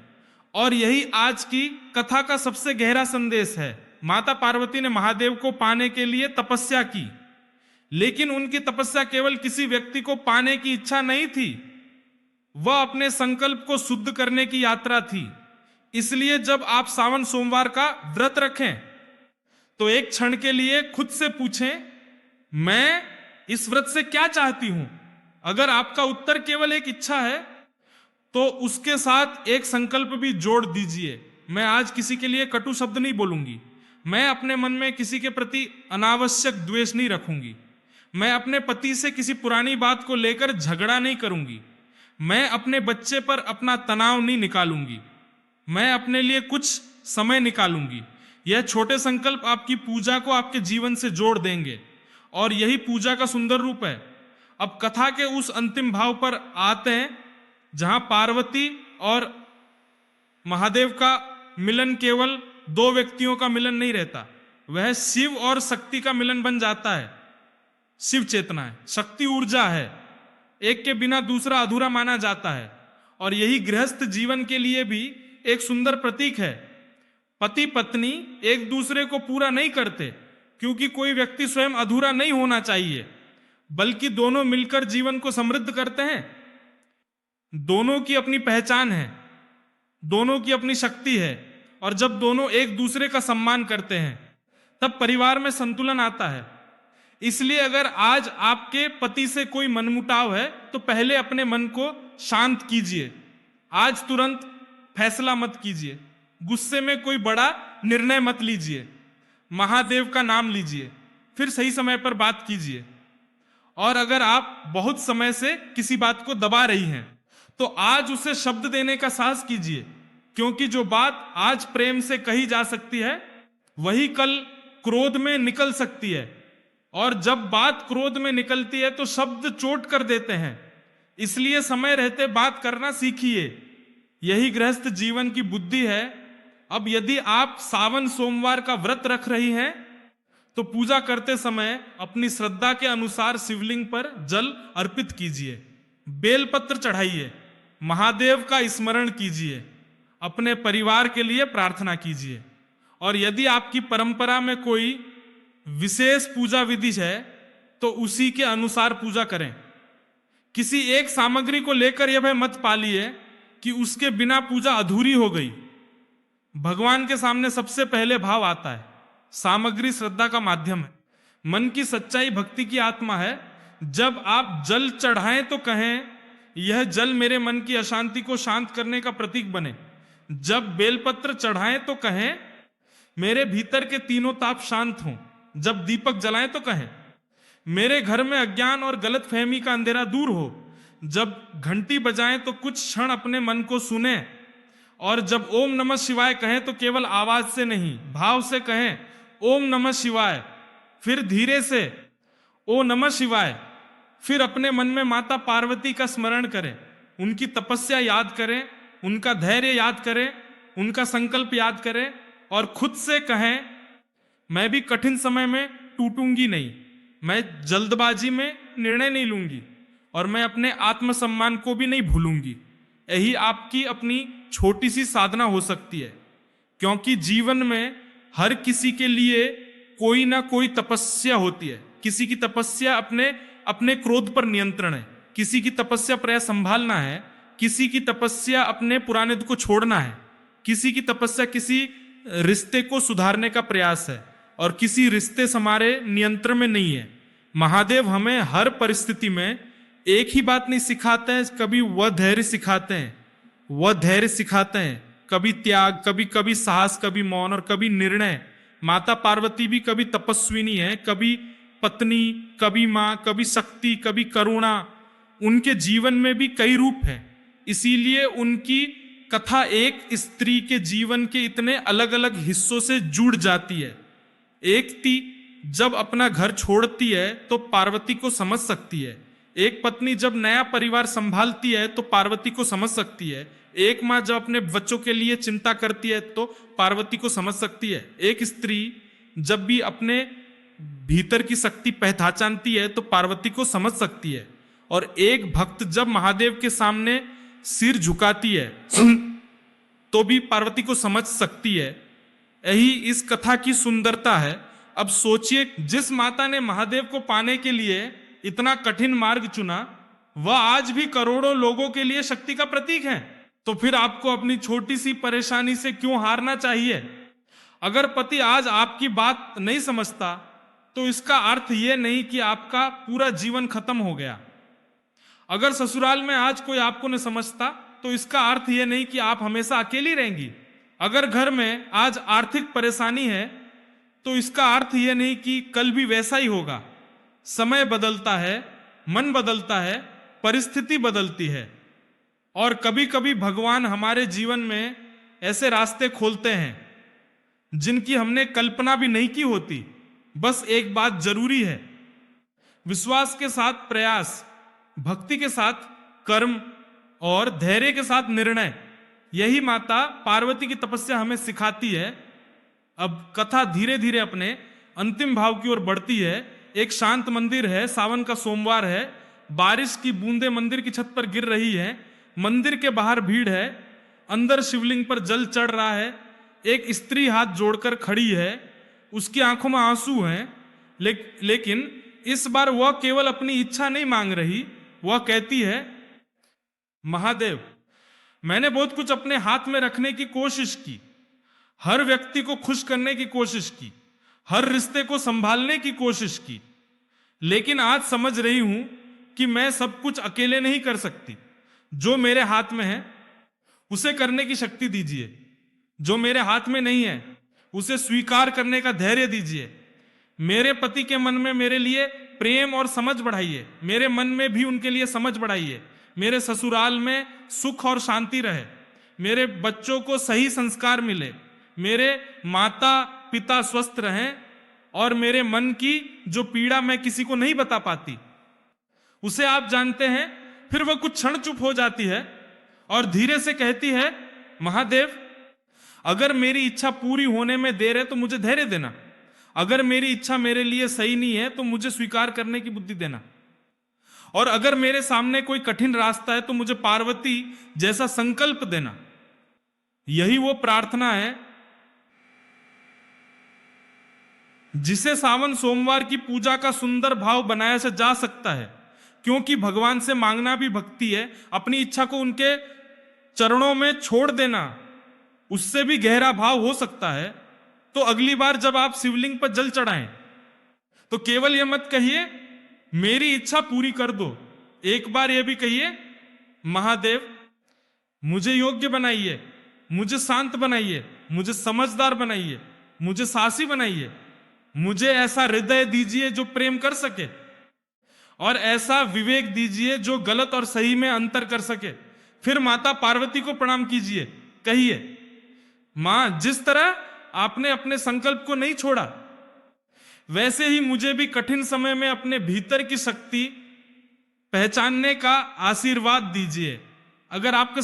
और यही आज की कथा का सबसे गहरा संदेश है। माता पार्वती ने महादेव को पाने के लिए तपस्या की, लेकिन उनकी तपस्या केवल किसी व्यक्ति को पाने की इच्छा नहीं थी, वह अपने संकल्प को शुद्ध करने की यात्रा थी। इसलिए जब आप सावन सोमवार का व्रत रखें तो एक क्षण के लिए खुद से पूछें, मैं इस व्रत से क्या चाहती हूं। अगर आपका उत्तर केवल एक इच्छा है तो उसके साथ एक संकल्प भी जोड़ दीजिए, मैं आज किसी के लिए कटु शब्द नहीं बोलूंगी, मैं अपने मन में किसी के प्रति अनावश्यक द्वेष नहीं रखूंगी, मैं अपने पति से किसी पुरानी बात को लेकर झगड़ा नहीं करूंगी, मैं अपने बच्चे पर अपना तनाव नहीं निकालूंगी, मैं अपने लिए कुछ समय निकालूंगी। यह छोटे संकल्प आपकी पूजा को आपके जीवन से जोड़ देंगे और यही पूजा का सुंदर रूप है। अब कथा के उस अंतिम भाव पर आते हैं जहां पार्वती और महादेव का मिलन केवल दो व्यक्तियों का मिलन नहीं रहता, वह शिव और शक्ति का मिलन बन जाता है। शिव चेतना है, शक्ति ऊर्जा है, एक के बिना दूसरा अधूरा माना जाता है। और यही गृहस्थ जीवन के लिए भी एक सुंदर प्रतीक है। पति पत्नी एक दूसरे को पूरा नहीं करते, क्योंकि कोई व्यक्ति स्वयं अधूरा नहीं होना चाहिए, बल्कि दोनों मिलकर जीवन को समृद्ध करते हैं। दोनों की अपनी पहचान है, दोनों की अपनी शक्ति है, और जब दोनों एक दूसरे का सम्मान करते हैं तब परिवार में संतुलन आता है। इसलिए अगर आज आपके पति से कोई मनमुटाव है तो पहले अपने मन को शांत कीजिए। आज तुरंत फैसला मत कीजिए, गुस्से में कोई बड़ा निर्णय मत लीजिए, महादेव का नाम लीजिए, फिर सही समय पर बात कीजिए। और अगर आप बहुत समय से किसी बात को दबा रही हैं तो आज उसे शब्द देने का साहस कीजिए, क्योंकि जो बात आज प्रेम से कही जा सकती है वही कल क्रोध में निकल सकती है, और जब बात क्रोध में निकलती है तो शब्द चोट कर देते हैं। इसलिए समय रहते बात करना सीखिए, यही गृहस्थ जीवन की बुद्धि है। अब यदि आप सावन सोमवार का व्रत रख रही हैं तो पूजा करते समय अपनी श्रद्धा के अनुसार शिवलिंग पर जल अर्पित कीजिए, बेलपत्र चढ़ाइए, महादेव का स्मरण कीजिए, अपने परिवार के लिए प्रार्थना कीजिए। और यदि आपकी परंपरा में कोई विशेष पूजा विधि है तो उसी के अनुसार पूजा करें। किसी एक सामग्री को लेकर यह भय मत पालिए कि उसके बिना पूजा अधूरी हो गई। भगवान के सामने सबसे पहले भाव आता है, सामग्री श्रद्धा का माध्यम है। मन की सच्चाई भक्ति की आत्मा है। जब आप जल चढ़ाएं तो कहें, यह जल मेरे मन की अशांति को शांत करने का प्रतीक बने। जब बेलपत्र चढ़ाएं तो कहें, मेरे भीतर के तीनों ताप शांत हों। जब दीपक जलाएं तो कहें, मेरे घर में अज्ञान और गलत फहमी का अंधेरा दूर हो। जब घंटी बजाएं तो कुछ क्षण अपने मन को सुने, और जब ओम नमः शिवाय कहें तो केवल आवाज से नहीं, भाव से कहें ओम नमः शिवाय, फिर धीरे से ओ नमः शिवाय। फिर अपने मन में माता पार्वती का स्मरण करें, उनकी तपस्या याद करें, उनका धैर्य याद करें, उनका संकल्प याद करें, और खुद से कहें, मैं भी कठिन समय में टूटूंगी नहीं, मैं जल्दबाजी में निर्णय नहीं लूंगी, और मैं अपने आत्मसम्मान को भी नहीं भूलूंगी। यही आपकी अपनी छोटी सी साधना हो सकती है, क्योंकि जीवन में हर किसी के लिए कोई ना कोई तपस्या होती है। किसी की तपस्या अपने क्रोध पर नियंत्रण है, किसी की तपस्या प्रयास संभालना है, किसी की तपस्या अपने पुराने को छोड़ना है, किसी की तपस्या किसी रिश्ते को सुधारने का प्रयास है, और किसी रिश्ते हमारे नियंत्रण में नहीं है। महादेव हमें हर परिस्थिति में एक ही बात नहीं सिखाते हैं, कभी वह धैर्य सिखाते हैं, वह धैर्य सिखाते हैं, कभी त्याग, कभी साहस, कभी मौन, और कभी निर्णय। माता पार्वती भी कभी तपस्विनी है, कभी पत्नी, कभी माँ, कभी शक्ति, कभी करुणा। उनके जीवन में भी कई रूप हैं, इसीलिए उनकी कथा एक स्त्री के जीवन के इतने अलग अलग हिस्सों से जुड़ जाती है। एक स्त्री जब अपना घर छोड़ती है तो पार्वती को समझ सकती है, एक पत्नी जब नया परिवार संभालती है तो पार्वती को समझ सकती है, एक माँ जब अपने बच्चों के लिए चिंता करती है तो पार्वती को समझ सकती है, एक स्त्री जब भी अपने भीतर की शक्ति पहचानती है तो पार्वती को समझ सकती है, और एक भक्त जब महादेव के सामने सिर झुकाती है तो भी पार्वती को समझ सकती है। यही इस कथा की सुंदरता है। अब सोचिए, जिस माता ने महादेव को पाने के लिए इतना कठिन मार्ग चुना, वह आज भी करोड़ों लोगों के लिए शक्ति का प्रतीक है। तो फिर आपको अपनी छोटी सी परेशानी से क्यों हारना चाहिए? अगर पति आज आपकी बात नहीं समझता तो इसका अर्थ यह नहीं कि आपका पूरा जीवन खत्म हो गया। अगर ससुराल में आज कोई आपको नहीं समझता तो इसका अर्थ यह नहीं कि आप हमेशा अकेली रहेंगी। अगर घर में आज आर्थिक परेशानी है तो इसका अर्थ यह नहीं कि कल भी वैसा ही होगा। समय बदलता है, मन बदलता है, परिस्थिति बदलती है, और कभी कभी भगवान हमारे जीवन में ऐसे रास्ते खोलते हैं जिनकी हमने कल्पना भी नहीं की होती। बस एक बात जरूरी है, विश्वास के साथ प्रयास, भक्ति के साथ कर्म, और धैर्य के साथ निर्णय। यही माता पार्वती की तपस्या हमें सिखाती है। अब कथा धीरे धीरे अपने अंतिम भाव की ओर बढ़ती है। एक शांत मंदिर है, सावन का सोमवार है, बारिश की बूंदें मंदिर की छत पर गिर रही है, मंदिर के बाहर भीड़ है, अंदर शिवलिंग पर जल चढ़ रहा है, एक स्त्री हाथ जोड़कर खड़ी है, उसकी आंखों में आंसू हैं, लेकिन इस बार वह केवल अपनी इच्छा नहीं मांग रही, वह कहती है, महादेव, मैंने बहुत कुछ अपने हाथ में रखने की कोशिश की, हर व्यक्ति को खुश करने की कोशिश की, हर रिश्ते को संभालने की कोशिश की, लेकिन आज समझ रही हूं कि मैं सब कुछ अकेले नहीं कर सकती। जो मेरे हाथ में है उसे करने की शक्ति दीजिए, जो मेरे हाथ में नहीं है उसे स्वीकार करने का धैर्य दीजिए। मेरे पति के मन में मेरे लिए प्रेम और समझ बढ़ाइए, मेरे मन में भी उनके लिए समझ बढ़ाइए। मेरे ससुराल में सुख और शांति रहे, मेरे बच्चों को सही संस्कार मिले, मेरे माता पिता स्वस्थ रहें, और मेरे मन की जो पीड़ा मैं किसी को नहीं बता पाती उसे आप जानते हैं। फिर वह कुछ क्षण चुप हो जाती है और धीरे से कहती है, महादेव, अगर मेरी इच्छा पूरी होने में देर है तो मुझे धैर्य देना, अगर मेरी इच्छा मेरे लिए सही नहीं है तो मुझे स्वीकार करने की बुद्धि देना, और अगर मेरे सामने कोई कठिन रास्ता है तो मुझे पार्वती जैसा संकल्प देना। यही वो प्रार्थना है जिसे सावन सोमवार की पूजा का सुंदर भाव बनाया से जा सकता है, क्योंकि भगवान से मांगना भी भक्ति है। अपनी इच्छा को उनके चरणों में छोड़ देना, उससे भी गहरा भाव हो सकता है। तो अगली बार जब आप शिवलिंग पर जल चढ़ाएं तो केवल यह मत कहिए, मेरी इच्छा पूरी कर दो। एक बार यह भी कहिए, महादेव, मुझे योग्य बनाइए, मुझे शांत बनाइए, मुझे समझदार बनाइए, मुझे साहसी बनाइए, मुझे ऐसा हृदय दीजिए जो प्रेम कर सके, और ऐसा विवेक दीजिए जो गलत और सही में अंतर कर सके। फिर माता पार्वती को प्रणाम कीजिए, कहिए, मां, जिस तरह आपने अपने संकल्प को नहीं छोड़ा, वैसे ही मुझे भी कठिन समय में अपने भीतर की शक्ति पहचानने का आशीर्वाद दीजिए। अगर आपका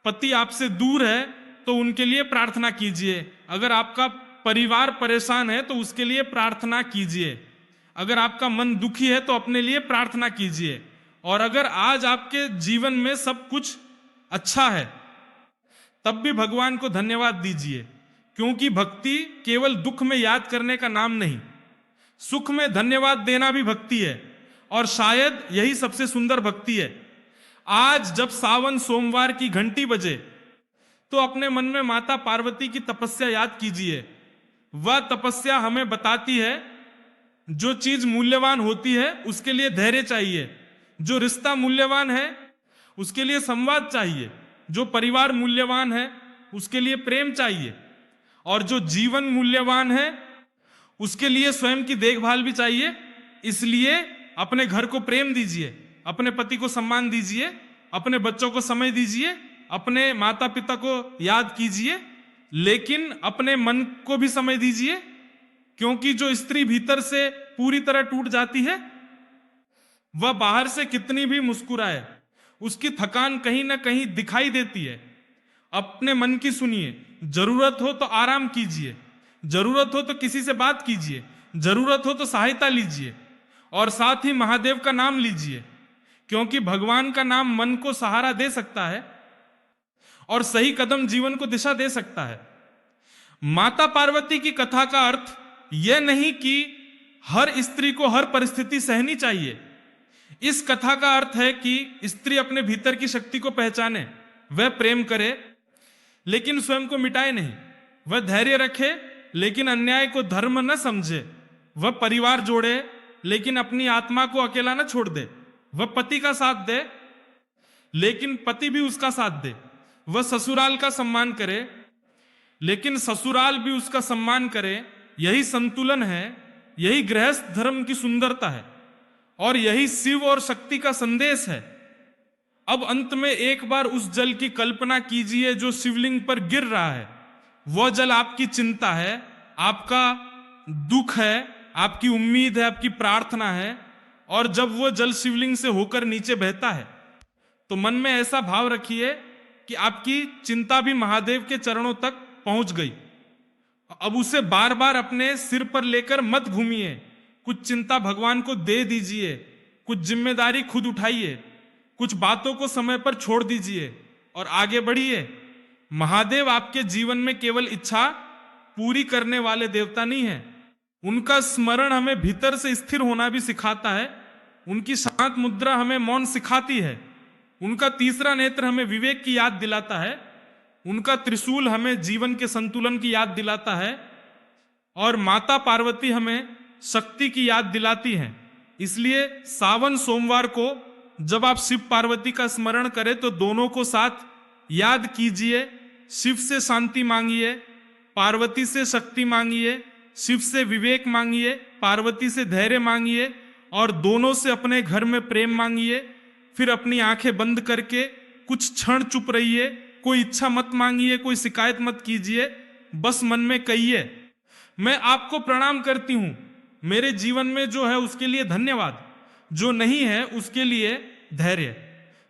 पति आपसे दूर है तो उनके लिए प्रार्थना कीजिए, अगर आपका परिवार परेशान है तो उसके लिए प्रार्थना कीजिए, अगर आपका मन दुखी है तो अपने लिए प्रार्थना कीजिए, और अगर आज आपके जीवन में सब कुछ अच्छा है तब भी भगवान को धन्यवाद दीजिए, क्योंकि भक्ति केवल दुख में याद करने का नाम नहीं, सुख में धन्यवाद देना भी भक्ति है, और शायद यही सबसे सुंदर भक्ति है। आज जब सावन सोमवार की घंटी बजे तो अपने मन में माता पार्वती की तपस्या याद कीजिए। वह तपस्या हमें बताती है जो चीज मूल्यवान होती है उसके लिए धैर्य चाहिए, जो रिश्ता मूल्यवान है उसके लिए संवाद चाहिए, जो परिवार मूल्यवान है उसके लिए प्रेम चाहिए, और जो जीवन मूल्यवान है उसके लिए स्वयं की देखभाल भी चाहिए। इसलिए अपने घर को प्रेम दीजिए, अपने पति को सम्मान दीजिए, अपने बच्चों को समय दीजिए, अपने माता पिता को याद कीजिए, लेकिन अपने मन को भी समय दीजिए, क्योंकि जो स्त्री भीतर से पूरी तरह टूट जाती है वह बाहर से कितनी भी मुस्कुराए उसकी थकान कहीं ना कहीं दिखाई देती है। अपने मन की सुनिए, जरूरत हो तो आराम कीजिए, जरूरत हो तो किसी से बात कीजिए, जरूरत हो तो सहायता लीजिए, और साथ ही महादेव का नाम लीजिए, क्योंकि भगवान का नाम मन को सहारा दे सकता है और सही कदम जीवन को दिशा दे सकता है। माता पार्वती की कथा का अर्थ यह नहीं कि हर स्त्री को हर परिस्थिति सहनी चाहिए। इस कथा का अर्थ है कि स्त्री अपने भीतर की शक्ति को पहचाने, वह प्रेम करे लेकिन स्वयं को मिटाए नहीं, वह धैर्य रखे लेकिन अन्याय को धर्म न समझे, वह परिवार जोड़े लेकिन अपनी आत्मा को अकेला न छोड़ दे, वह पति का साथ दे लेकिन पति भी उसका साथ दे, वह ससुराल का सम्मान करे लेकिन ससुराल भी उसका सम्मान करे। यही संतुलन है, यही गृहस्थ धर्म की सुंदरता है, और यही शिव और शक्ति का संदेश है। अब अंत में एक बार उस जल की कल्पना कीजिए जो शिवलिंग पर गिर रहा है। वह जल आपकी चिंता है, आपका दुख है, आपकी उम्मीद है, आपकी प्रार्थना है, और जब वह जल शिवलिंग से होकर नीचे बहता है तो मन में ऐसा भाव रखिए कि आपकी चिंता भी महादेव के चरणों तक पहुंच गई। अब उसे बार बार अपने सिर पर लेकर मत घूमिए, कुछ चिंता भगवान को दे दीजिए, कुछ जिम्मेदारी खुद उठाइए, कुछ बातों को समय पर छोड़ दीजिए और आगे बढ़िए। महादेव आपके जीवन में केवल इच्छा पूरी करने वाले देवता नहीं है, उनका स्मरण हमें भीतर से स्थिर होना भी सिखाता है। उनकी शांत मुद्रा हमें मौन सिखाती है। उनका तीसरा नेत्र हमें विवेक की याद दिलाता है। उनका त्रिशूल हमें जीवन के संतुलन की याद दिलाता है। और माता पार्वती हमें शक्ति की याद दिलाती हैं। इसलिए सावन सोमवार को जब आप शिव पार्वती का स्मरण करें तो दोनों को साथ याद कीजिए। शिव से शांति मांगिए, पार्वती से शक्ति मांगिए, शिव से विवेक मांगिए, पार्वती से धैर्य मांगिए और दोनों से अपने घर में प्रेम मांगिए। फिर अपनी आंखें बंद करके कुछ क्षण चुप रहिए। कोई इच्छा मत मांगिए, कोई शिकायत मत कीजिए, बस मन में कहिए, मैं आपको प्रणाम करती हूं, मेरे जीवन में जो है उसके लिए धन्यवाद, जो नहीं है उसके लिए धैर्य,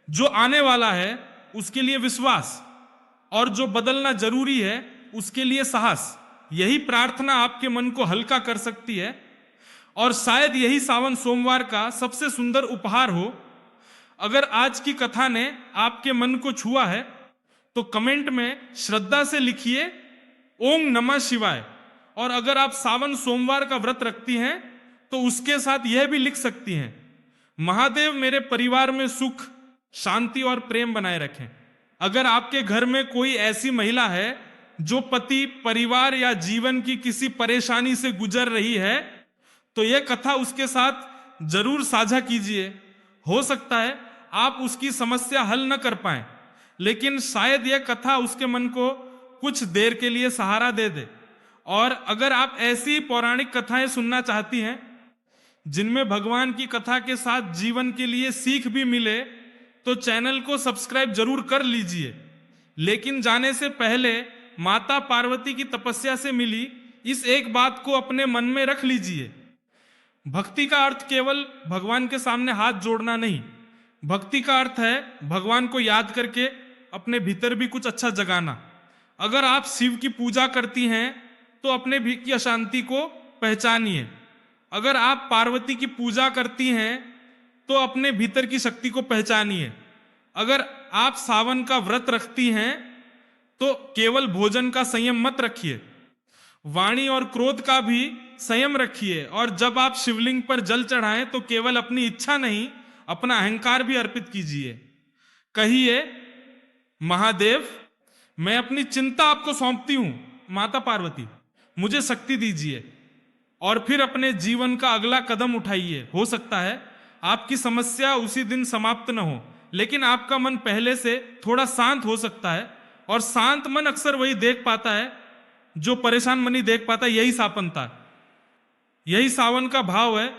जो आने वाला है उसके लिए विश्वास और जो बदलना जरूरी है उसके लिए साहस। यही प्रार्थना आपके मन को हल्का कर सकती है और शायद यही सावन सोमवार का सबसे सुंदर उपहार हो। अगर आज की कथा ने आपके मन को छुआ है तो कमेंट में श्रद्धा से लिखिए ओम नमः शिवाय। और अगर आप सावन सोमवार का व्रत रखती हैं तो उसके साथ यह भी लिख सकती हैं, महादेव मेरे परिवार में सुख, शांति और प्रेम बनाए रखें। अगर आपके घर में कोई ऐसी महिला है जो पति, परिवार या जीवन की किसी परेशानी से गुजर रही है तो यह कथा उसके साथ जरूर साझा कीजिए। हो सकता है आप उसकी समस्या हल न कर पाए, लेकिन शायद यह कथा उसके मन को कुछ देर के लिए सहारा दे दे। और अगर आप ऐसी पौराणिक कथाएं सुनना चाहती हैं जिनमें भगवान की कथा के साथ जीवन के लिए सीख भी मिले तो चैनल को सब्सक्राइब जरूर कर लीजिए। लेकिन जाने से पहले माता पार्वती की तपस्या से मिली इस एक बात को अपने मन में रख लीजिए, भक्ति का अर्थ केवल भगवान के सामने हाथ जोड़ना नहीं, भक्ति का अर्थ है भगवान को याद करके अपने भीतर भी कुछ अच्छा जगाना। अगर आप शिव की पूजा करती हैं तो अपने भी की अशांति को पहचानिए। अगर आप पार्वती की पूजा करती हैं तो अपने भीतर की शक्ति को पहचानिए। अगर आप सावन का व्रत रखती हैं तो केवल भोजन का संयम मत रखिए, वाणी और क्रोध का भी संयम रखिए। और जब आप शिवलिंग पर जल चढ़ाएं तो केवल अपनी इच्छा नहीं, अपना अहंकार भी अर्पित कीजिए। कहिए, महादेव मैं अपनी चिंता आपको सौंपती हूं, माता पार्वती मुझे शक्ति दीजिए। और फिर अपने जीवन का अगला कदम उठाइए। हो सकता है आपकी समस्या उसी दिन समाप्त न हो, लेकिन आपका मन पहले से थोड़ा शांत हो सकता है। और शांत मन अक्सर वही देख पाता है जो परेशान मन नहीं देख पाता। यही सापनता, यही सावन का भाव है,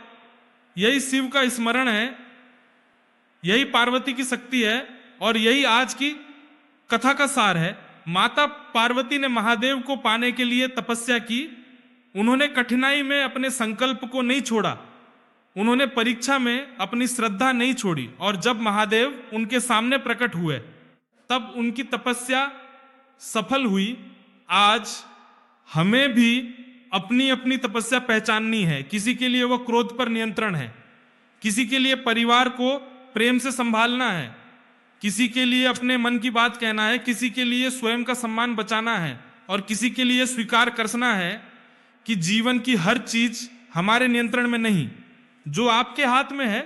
यही शिव का स्मरण है, यही पार्वती की शक्ति है और यही आज की कथा का सार है। माता पार्वती ने महादेव को पाने के लिए तपस्या की। उन्होंने कठिनाई में अपने संकल्प को नहीं छोड़ा, उन्होंने परीक्षा में अपनी श्रद्धा नहीं छोड़ी। और जब महादेव उनके सामने प्रकट हुए तब उनकी तपस्या सफल हुई। आज हमें भी अपनी अपनी तपस्या पहचाननी है। किसी के लिए वो क्रोध पर नियंत्रण है, किसी के लिए परिवार को प्रेम से संभालना है, किसी के लिए अपने मन की बात कहना है, किसी के लिए स्वयं का सम्मान बचाना है और किसी के लिए स्वीकार करना है कि जीवन की हर चीज हमारे नियंत्रण में नहीं। जो आपके हाथ में है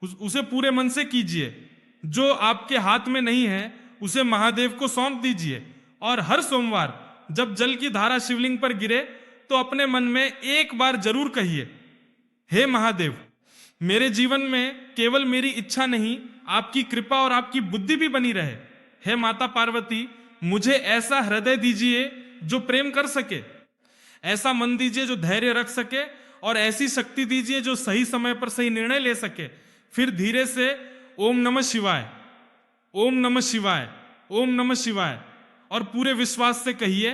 उसे पूरे मन से कीजिए, जो आपके हाथ में नहीं है उसे महादेव को सौंप दीजिए। और हर सोमवार जब जल की धारा शिवलिंग पर गिरे तो अपने मन में एक बार जरूर कहिए, हे महादेव मेरे जीवन में केवल मेरी इच्छा नहीं, आपकी कृपा और आपकी बुद्धि भी बनी रहे। हे माता पार्वती मुझे ऐसा हृदय दीजिए जो प्रेम कर सके, ऐसा मन दीजिए जो धैर्य रख सके और ऐसी शक्ति दीजिए जो सही समय पर सही निर्णय ले सके। फिर धीरे से ओम नमः शिवाय, ओम नमः शिवाय, ओम नमः शिवाय और पूरे विश्वास से कहिए,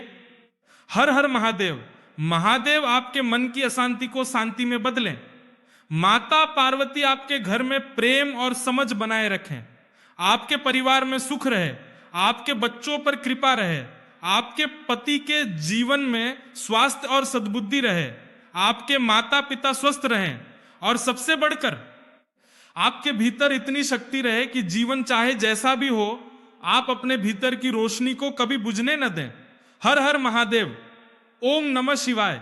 हर हर महादेव। महादेव आपके मन की अशांति को शांति में बदलें। माता पार्वती आपके घर में प्रेम और समझ बनाए रखें। आपके परिवार में सुख रहे, आपके बच्चों पर कृपा रहे, आपके पति के जीवन में स्वास्थ्य और सद्बुद्धि रहे, आपके माता पिता स्वस्थ रहें और सबसे बढ़कर आपके भीतर इतनी शक्ति रहे कि जीवन चाहे जैसा भी हो आप अपने भीतर की रोशनी को कभी बुझने न दें। हर हर महादेव। ओम नमः शिवाय।